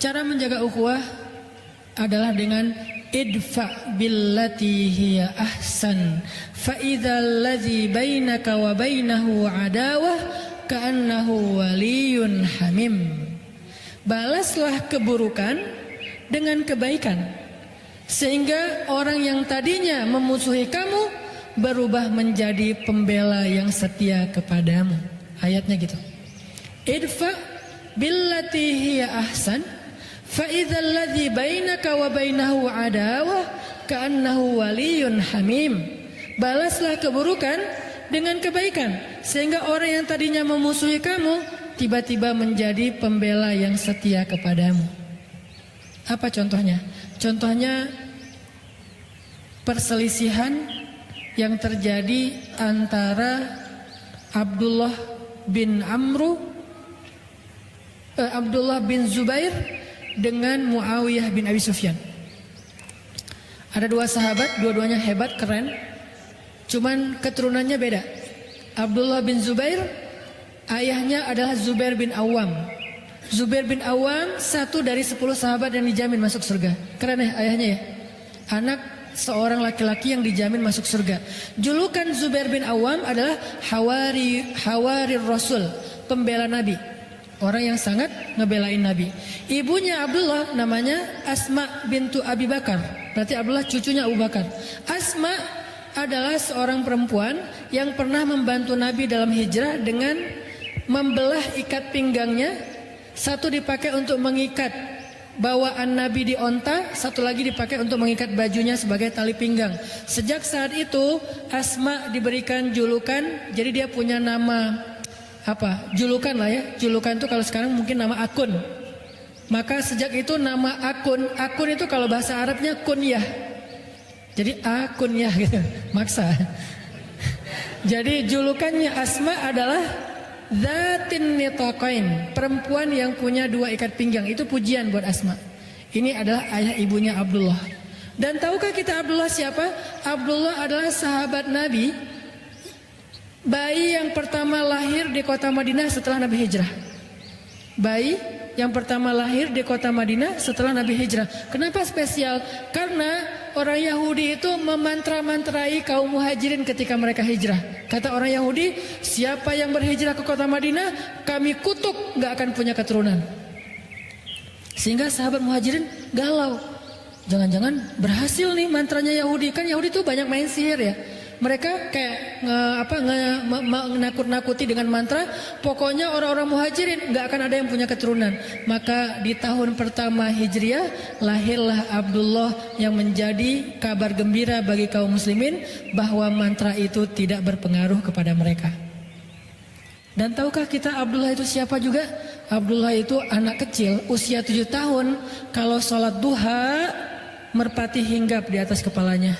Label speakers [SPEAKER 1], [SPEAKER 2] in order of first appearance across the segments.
[SPEAKER 1] Cara menjaga ukhuwah adalah dengan idfa billati hiya ahsan fa idzal ladzi bainaka wa bainahu adawah ka'annahu waliyyun hamim. Balaslah keburukan dengan kebaikan, sehingga orang yang tadinya memusuhi kamu berubah menjadi pembela yang setia kepadamu. Ayatnya gitu. Idfa billati hiya ahsan fa idzal ladzi bainaka wa bainahu adawah ka'annahu waliyyun hamim. Balaslah keburukan dengan kebaikan, sehingga orang yang tadinya memusuhi kamu tiba-tiba menjadi pembela yang setia kepadamu. Apa contohnya? Contohnya perselisihan yang terjadi antara Abdullah bin Zubair dengan Muawiyah bin Abi Sufyan. Ada dua sahabat, dua-duanya hebat, keren, cuman keturunannya beda. Abdullah bin Zubair, ayahnya adalah Zubair bin Awam. Zubair bin Awam satu dari 10 sahabat yang dijamin masuk surga. Keren ya ayahnya ya. Anak seorang laki-laki yang dijamin masuk surga. Julukan Zubair bin Awam adalah Hawari Rasul, pembela Nabi, orang yang sangat ngebelain Nabi. Ibunya Abdullah namanya Asma bintu Abi Bakar, berarti Abdullah cucunya Abu Bakar. Asma adalah seorang perempuan yang pernah membantu Nabi dalam hijrah dengan membelah ikat pinggangnya. Satu dipakai untuk mengikat bawaan Nabi di onta, satu lagi dipakai untuk mengikat bajunya sebagai tali pinggang. Sejak saat itu Asma diberikan julukan, jadi dia punya nama apa? Julukan lah ya. Julukan itu kalau sekarang mungkin nama akun. Maka sejak itu nama akun itu kalau bahasa Arabnya kunyah. Jadi akunyah gitu, maksa. Jadi julukannya Asma adalah Zatin nitaqain, perempuan yang punya dua ikat pinggang. Itu pujian buat Asma. Ini adalah ayah ibunya Abdullah. Dan tahukah kita Abdullah siapa? Abdullah adalah sahabat Nabi, bayi yang pertama lahir di kota Madinah setelah Nabi hijrah. Bayi yang pertama lahir di kota Madinah setelah Nabi hijrah. Kenapa spesial? Karena orang Yahudi itu memantra-mantrai kaum muhajirin ketika mereka hijrah. Kata orang Yahudi, siapa yang berhijrah ke kota Madinah, kami kutuk, gak akan punya keturunan. Sehingga sahabat muhajirin galau. Jangan-jangan berhasil nih mantranya Yahudi. Kan Yahudi tuh banyak main sihir ya. Mereka kayak menakut-nakuti dengan mantra. Pokoknya orang-orang muhajirin gak akan ada yang punya keturunan. Maka di tahun pertama Hijriah lahirlah Abdullah yang menjadi kabar gembira bagi kaum muslimin bahwa mantra itu tidak berpengaruh kepada mereka. Dan tahukah kita Abdullah itu siapa juga? Abdullah itu anak kecil usia 7 tahun. Kalau sholat duha merpati hinggap di atas kepalanya.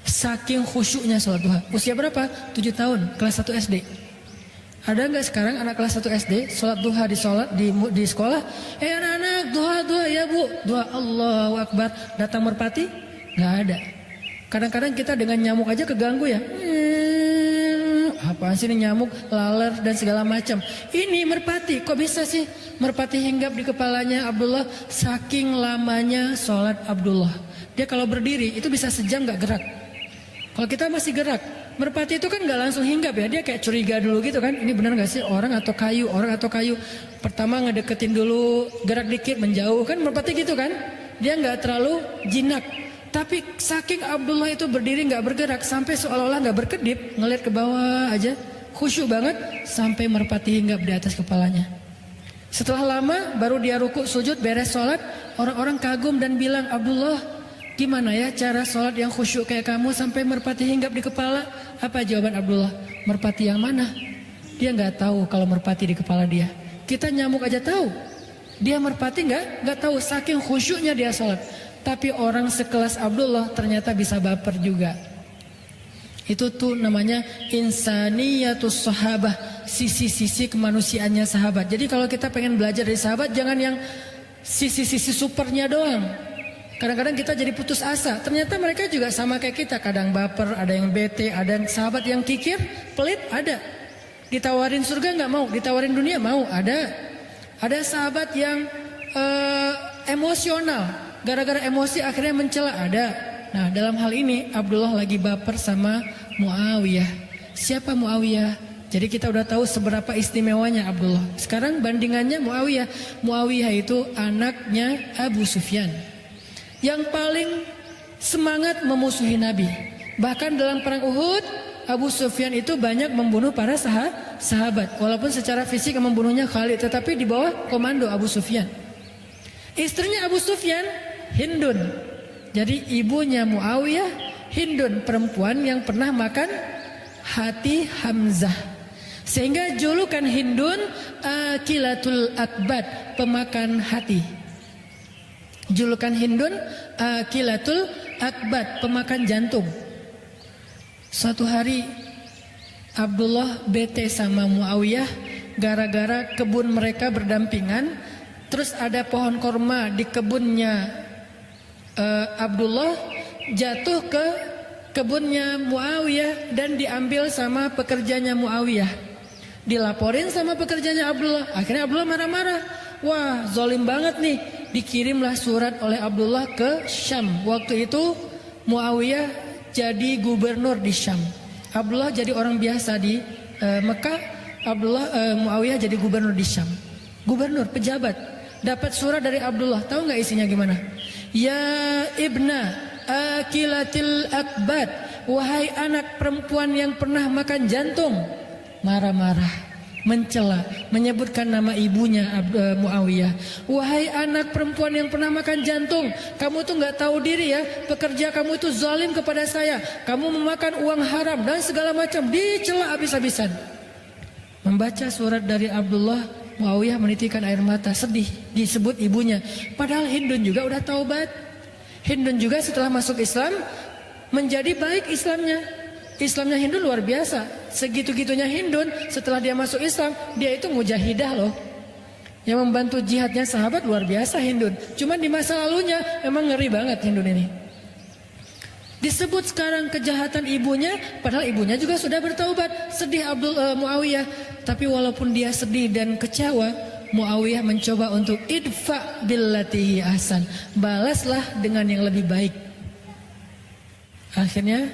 [SPEAKER 1] Saking khusyuknya sholat duha. Usia berapa? 7 tahun, kelas 1 SD. Ada nggak sekarang anak kelas 1 SD sholat duha di sekolah? Anak-anak duha ya bu, duha Allahu Akbar. Datang merpati? Nggak ada. Kadang-kadang kita dengan nyamuk aja keganggu ya. Apaan sih ini nyamuk, laler dan segala macam. Ini merpati, kok bisa sih merpati hinggap di kepalanya Abdullah? Saking lamanya sholat Abdullah. Dia kalau berdiri itu bisa sejam nggak gerak. Kalau kita masih gerak, merpati itu kan nggak langsung hinggap ya, dia kayak curiga dulu gitu kan. Ini benar nggak sih orang atau kayu? Pertama ngedeketin dulu, gerak dikit menjauh kan merpati gitu kan. Dia nggak terlalu jinak. Tapi saking Abdullah itu berdiri nggak bergerak sampai seolah-olah nggak berkedip, ngeliat ke bawah aja, khusyuk banget sampai merpati hinggap di atas kepalanya. Setelah lama baru dia rukuk sujud beres sholat, orang-orang kagum dan bilang, Abdullah, gimana ya cara sholat yang khusyuk kayak kamu sampai merpati hinggap di kepala? Apa jawaban Abdullah? Merpati yang mana? Dia nggak tahu kalau merpati di kepala dia. Kita nyamuk aja tahu. Dia merpati nggak tahu, saking khusyuknya dia sholat. Tapi orang sekelas Abdullah ternyata bisa baper juga. Itu tuh namanya insaniyatus sahabah, sisi-sisi kemanusiaannya sahabat. Jadi kalau kita pengen belajar dari sahabat, jangan yang sisi-sisi supernya doang. Kadang-kadang kita jadi putus asa. Ternyata mereka juga sama kayak kita. Kadang baper, ada yang bete, ada yang sahabat yang kikir, pelit, ada. Ditawarin surga nggak mau, ditawarin dunia mau, ada. Ada sahabat yang emosional, gara-gara emosi akhirnya mencela, ada. Nah, dalam hal ini Abdullah lagi baper sama Muawiyah. Siapa Muawiyah? Jadi kita udah tahu seberapa istimewanya Abdullah. Sekarang bandingannya Muawiyah. Muawiyah itu anaknya Abu Sufyan, yang paling semangat memusuhi Nabi. Bahkan dalam perang Uhud, Abu Sufyan itu banyak membunuh para sahabat. Walaupun secara fisik membunuhnya Khalid, tetapi di bawah komando Abu Sufyan. Istrinya Abu Sufyan, Hindun. Jadi ibunya Muawiyah, Hindun, perempuan yang pernah makan hati Hamzah. Sehingga julukan Hindun Akilatul Akbad, pemakan hati. Julukan Hindun Akilatul Akbad, pemakan jantung. Suatu hari Abdullah bete sama Muawiyah gara-gara kebun mereka berdampingan. Terus ada pohon korma di kebunnya Abdullah jatuh ke kebunnya Muawiyah dan diambil sama pekerjanya Muawiyah. Dilaporin sama pekerjanya Abdullah. Akhirnya Abdullah marah-marah. Wah, zalim banget nih. Dikirimlah surat oleh Abdullah ke Syam. Waktu itu Muawiyah jadi gubernur di Syam. Abdullah jadi orang biasa di Mekah. Muawiyah jadi gubernur di Syam. Gubernur, pejabat. Dapat surat dari Abdullah. Tahu nggak isinya gimana? Ya ibna akilatil akbad, wahai anak perempuan yang pernah makan jantung. Marah-marah, mencela, menyebutkan nama ibunya Muawiyah. Wahai anak perempuan yang pernah makan jantung, kamu tuh nggak tahu diri ya. Pekerja kamu itu zalim kepada saya. Kamu memakan uang haram dan segala macam. Dicela habis-habisan. Membaca surat dari Abdullah, Muawiyah menitikkan air mata, sedih. Disebut ibunya. Padahal Hindun juga udah taubat. Hindun juga setelah masuk Islam menjadi baik Islamnya. Islamnya Hindun luar biasa. Segitu-gitunya Hindun setelah dia masuk Islam, dia itu mujahidah loh. Yang membantu jihadnya sahabat luar biasa Hindun. Cuman di masa lalunya emang ngeri banget Hindun ini. Disebut sekarang kejahatan ibunya, padahal ibunya juga sudah bertaubat. Sedih Muawiyah. Tapi walaupun dia sedih dan kecewa, Muawiyah mencoba untuk idfa billati ahsan, balaslah dengan yang lebih baik. Akhirnya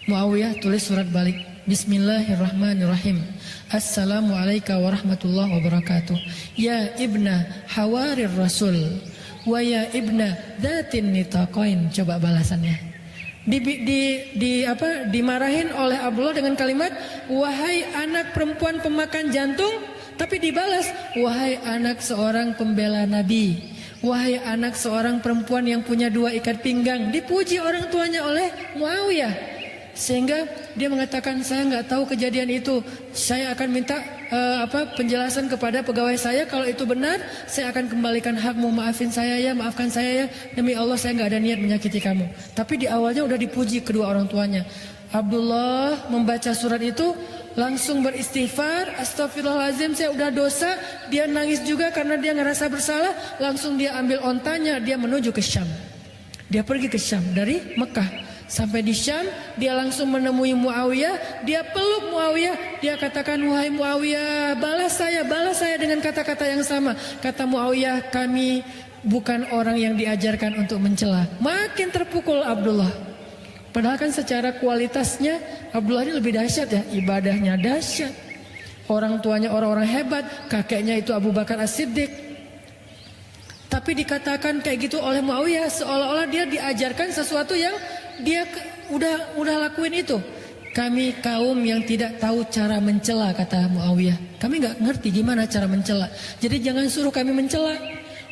[SPEAKER 1] Muawiyah tulis surat balik. Bismillahirrahmanirrahim. Assalamualaikum warahmatullahi wabarakatuh. Ya ibna hawarir rasul wa ya ibna dzatin nitaqain. Coba balasannya. Dimarahin oleh Abdullah dengan kalimat wahai anak perempuan pemakan jantung, tapi dibalas wahai anak seorang pembela Nabi, wahai anak seorang perempuan yang punya dua ikat pinggang. Dipuji orang tuanya oleh Muawiyah, sehingga dia mengatakan saya nggak tahu kejadian itu, saya akan minta penjelasan kepada pegawai saya. Kalau itu benar, saya akan kembalikan hakmu. Maafin saya ya, maafkan saya ya. Demi Allah saya nggak ada niat menyakiti kamu. Tapi di awalnya udah dipuji kedua orang tuanya. Abdullah membaca surat itu langsung beristighfar, astagfirullahaladzim saya udah dosa. Dia nangis juga karena dia ngerasa bersalah. Langsung dia ambil ontanya, dia menuju ke Syam. Dia pergi ke Syam dari Mekah. Sampai di Syam, dia langsung menemui Muawiyah. Dia peluk Muawiyah. Dia katakan, wahai Muawiyah, balas saya dengan kata-kata yang sama. Kata Muawiyah, kami bukan orang yang diajarkan untuk mencela. Makin terpukul Abdullah. Padahal kan secara kualitasnya Abdullah ini lebih dahsyat ya. Ibadahnya dahsyat. Orang tuanya orang-orang hebat. Kakeknya itu Abu Bakar As-Siddiq. Tapi dikatakan kayak gitu oleh Muawiyah, seolah-olah dia diajarkan sesuatu yang dia udah lakuin itu. Kami kaum yang tidak tahu cara mencela, kata Muawiyah. Kami nggak ngerti gimana cara mencela. Jadi jangan suruh kami mencela.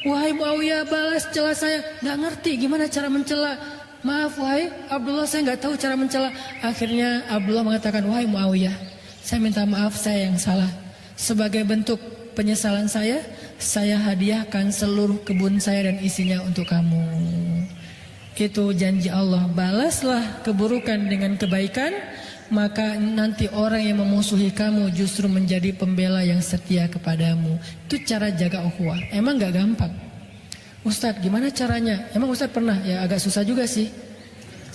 [SPEAKER 1] Wahai Muawiyah, balas cela saya. Nggak ngerti gimana cara mencela. Maaf wahai Abdullah, saya nggak tahu cara mencela. Akhirnya Abdullah mengatakan, wahai Muawiyah, saya minta maaf, saya yang salah. Sebagai bentuk penyesalan saya hadiahkan seluruh kebun saya dan isinya untuk kamu. Itu janji Allah, balaslah keburukan dengan kebaikan, maka nanti orang yang memusuhi kamu justru menjadi pembela yang setia kepadamu. Itu cara jaga ukhuwah. Emang gak gampang. Ustadz gimana caranya? Emang Ustadz pernah? Ya agak susah juga sih.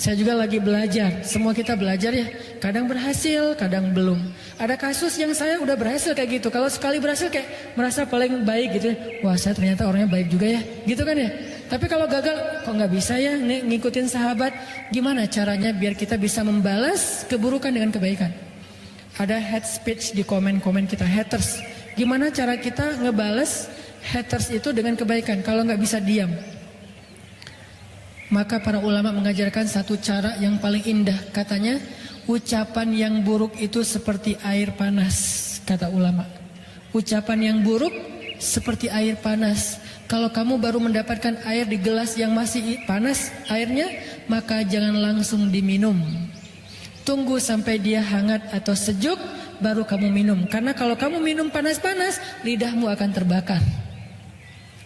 [SPEAKER 1] Saya juga lagi belajar. Semua kita belajar ya. Kadang berhasil, kadang belum. Ada kasus yang saya udah berhasil kayak gitu. Kalau sekali berhasil kayak merasa paling baik gitu. Wah, saya ternyata orangnya baik juga ya. Gitu kan ya. Tapi kalau gagal, kok nggak bisa ya ngikutin sahabat. Gimana caranya biar kita bisa membalas keburukan dengan kebaikan? Ada hate speech di komen-komen kita, haters. Gimana cara kita ngebales haters itu dengan kebaikan? Kalau nggak bisa diam. Maka para ulama mengajarkan satu cara yang paling indah. Katanya, ucapan yang buruk itu seperti air panas, kata ulama. Ucapan yang buruk seperti air panas. Kalau kamu baru mendapatkan air di gelas yang masih panas airnya, maka jangan langsung diminum. Tunggu sampai dia hangat atau sejuk, baru kamu minum. Karena kalau kamu minum panas-panas, lidahmu akan terbakar.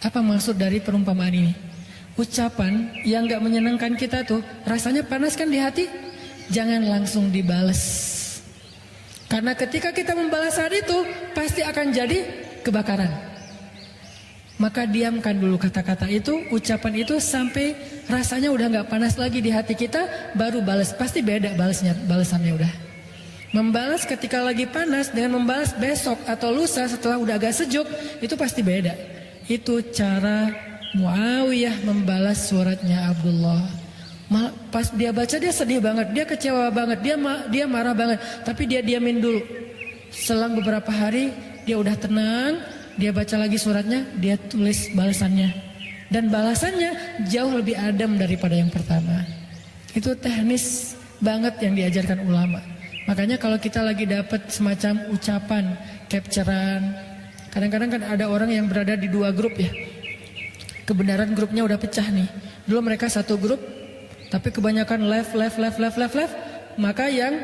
[SPEAKER 1] Apa maksud dari perumpamaan ini? Ucapan yang gak menyenangkan kita tuh rasanya panas kan di hati, jangan langsung dibales. Karena ketika kita membalas saat itu pasti akan jadi kebakaran. Maka diamkan dulu kata-kata itu, ucapan itu sampai rasanya udah gak panas lagi di hati kita, baru balas. Pasti beda balasannya udah. Membalas ketika lagi panas dengan membalas besok atau lusa setelah udah agak sejuk, itu pasti beda. Itu cara Muawiyah membalas suratnya Abdullah. Pas dia baca dia sedih banget, dia kecewa banget, dia marah banget. Tapi dia diamin dulu. Selang beberapa hari dia udah tenang, dia baca lagi suratnya, dia tulis balasannya. Dan balasannya jauh lebih adem daripada yang pertama. Itu teknis banget yang diajarkan ulama. Makanya kalau kita lagi dapat semacam ucapan, capturean, kadang-kadang kan ada orang yang berada di dua grup ya. Kebenaran grupnya udah pecah nih. Dulu mereka satu grup, tapi kebanyakan left. Maka yang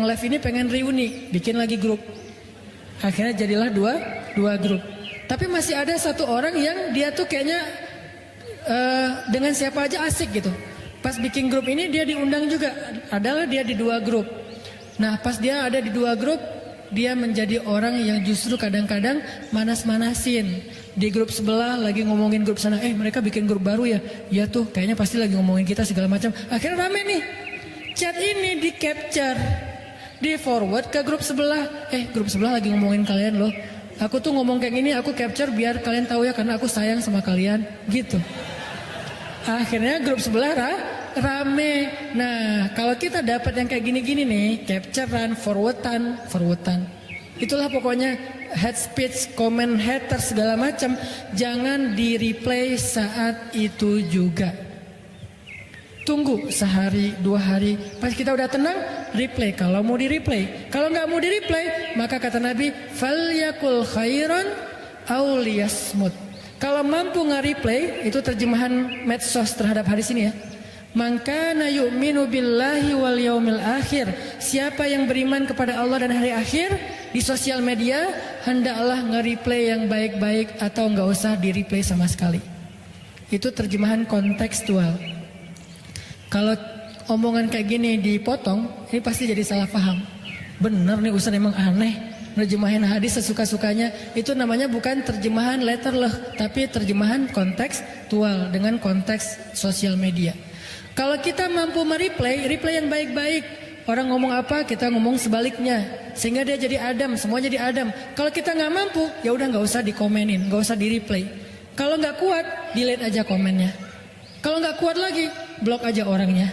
[SPEAKER 1] left ini pengen reuni, bikin lagi grup. Akhirnya jadilah dua grup. Tapi masih ada satu orang yang dia tuh kayaknya dengan siapa aja asik gitu. Pas bikin grup ini dia diundang juga. Adalah dia di dua grup. Nah pas dia ada di dua grup, dia menjadi orang yang justru kadang-kadang manas-manasin. Di grup sebelah lagi ngomongin grup sana, mereka bikin grup baru ya. Ya tuh kayaknya pasti lagi ngomongin kita segala macam. Akhirnya rame nih. Chat ini di capture, di forward ke grup sebelah. Grup sebelah lagi ngomongin kalian loh. Aku tuh ngomong kayak gini, aku capture biar kalian tahu ya karena aku sayang sama kalian. Gitu. Akhirnya grup sebelah rame. Nah kalau kita dapat yang kayak gini-gini nih, capturean, forwardan. Itulah pokoknya head speech, comment, haters segala macam. Jangan di replay saat itu juga. Tunggu sehari, 2 hari. Pas kita udah tenang, replay. Kalau mau di replay. Kalau nggak mau di replay, maka kata Nabi, falyakul khairan aw liyasmut. Kalau mampu nge-replay, itu terjemahan medsos terhadap hadis ini ya. Man kana yu'minu billahi wal yaumil akhir. Siapa yang beriman kepada Allah dan hari akhir di sosial media, hendaklah nge-replay yang baik-baik atau enggak usah di-replay sama sekali. Itu terjemahan kontekstual. Kalau omongan kayak gini dipotong, ini pasti jadi salah paham. Bener nih Ustaz emang aneh. Nerjemahin hadis sesuka-sukanya. Itu namanya bukan terjemahan letterleh, tapi terjemahan kontekstual dengan konteks sosial media. Kalau kita mampu mereplay, replay yang baik-baik. Orang ngomong apa, kita ngomong sebaliknya. Sehingga dia jadi Adam, semua jadi Adam. Kalau kita nggak mampu, ya udah nggak usah dikomenin, nggak usah di-replay. Kalau nggak kuat, delete aja komennya. Kalau nggak kuat lagi, blok aja orangnya.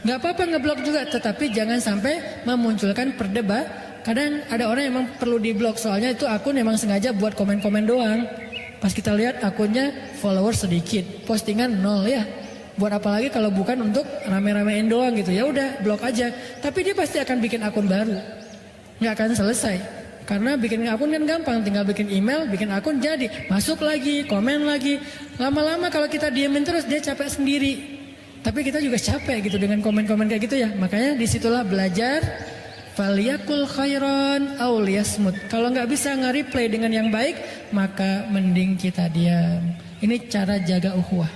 [SPEAKER 1] Nggak apa-apa ngeblok juga, tetapi jangan sampai memunculkan perdebatan. Kadang ada orang yang memang perlu diblok, soalnya itu akun memang sengaja buat komen-komen doang. Pas kita lihat akunnya followers sedikit, postingan 0 ya. Buat apa lagi kalau bukan untuk rame-ramein doang gitu. Ya udah blok aja. Tapi dia pasti akan bikin akun baru. Nggak akan selesai. Karena bikin akun kan gampang. Tinggal bikin email, bikin akun jadi. Masuk lagi, komen lagi. Lama-lama kalau kita diemin terus dia capek sendiri. Tapi kita juga capek gitu dengan komen-komen kayak gitu ya. Makanya disitulah belajar. Falyakul khairan aw liyasmut. Kalau nggak bisa nge-replay dengan yang baik, maka mending kita diam. Ini cara jaga ukhuwah.